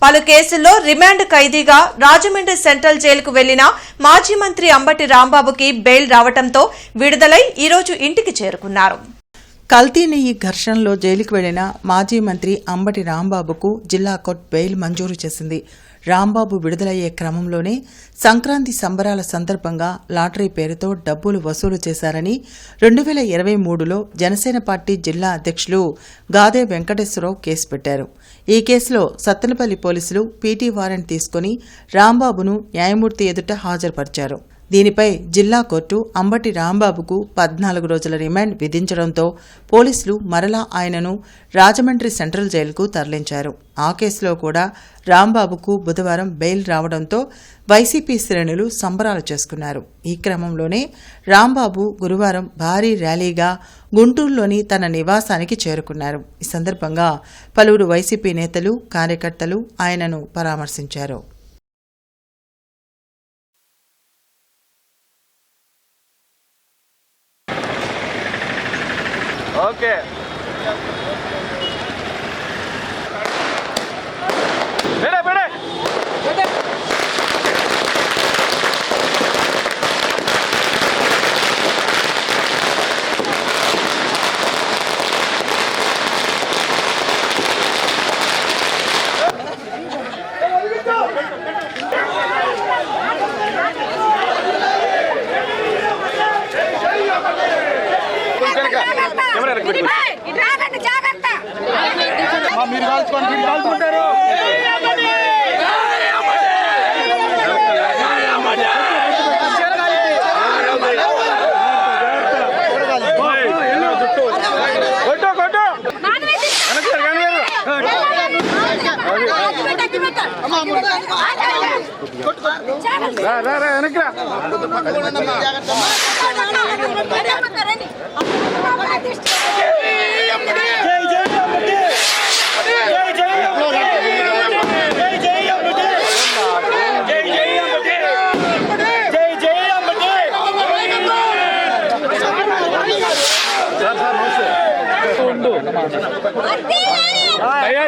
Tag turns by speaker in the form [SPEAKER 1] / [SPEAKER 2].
[SPEAKER 1] పలు కేసుల్లో remand ఖైదీగా Rajahmundry central జైలుకు వెళ్లిన మాజీ మంత్రి అంబటి రాంబాబుకి బెయిల్ రావడంతో విడుదలై ఈరోజు ఇంటికి చేరుకున్నారు.
[SPEAKER 2] కల్తీ నెయ్యి ఘర్షణలో జైలుకు వెళ్లిన మాజీ మంత్రి అంబటి రాంబాబుకు జిల్లా కోర్టు బెయిల్ మంజూరు చేసింది. రాంబాబు విడుదలయ్యే క్రమంలోనే సంక్రాంతి సంబరాల సందర్భంగా లాటరీ పేరుతో డబ్బులు వసూలు చేశారని 2023లో జనసేన పార్టీ జిల్లా అధ్యక్షులు గాదే వెంకటేశ్వరరావు కేసు పెట్టారు. ఈ కేసులో సత్తెనపల్లి పోలీసులు పీటీ వారెంట్ తీసుకుని రాంబాబును న్యాయమూర్తి ఎదుట హాజరుపరిచారు. దీనిపై జిల్లా కోర్టు అంబటి రాంబాబుకు 14 రోజుల రిమాండ్ విధించడంతో పోలీసులు మరలా ఆయనను రాజమండ్రి సెంట్రల్ జైలుకు తరలించారు. ఆ కేసులో కూడా రాంబాబుకు బుధవారం బెయిల్ రావడంతో వైసీపీ శ్రేణులు సంబరాలు చేసుకున్నారు. ఈ క్రమంలోనే రాంబాబు గురువారం భారీ ర్యాలీగా గుంటూరులోని తన నివాసానికి చేరుకున్నారు. ఈ సందర్భంగా పలువురు వైసీపీ నేతలు, కార్యకర్తలు ఆయనను పరామర్శించారు.
[SPEAKER 3] ఓకే బేడే బేడే మీరు కాల్చుకుంటారు. అయ్యా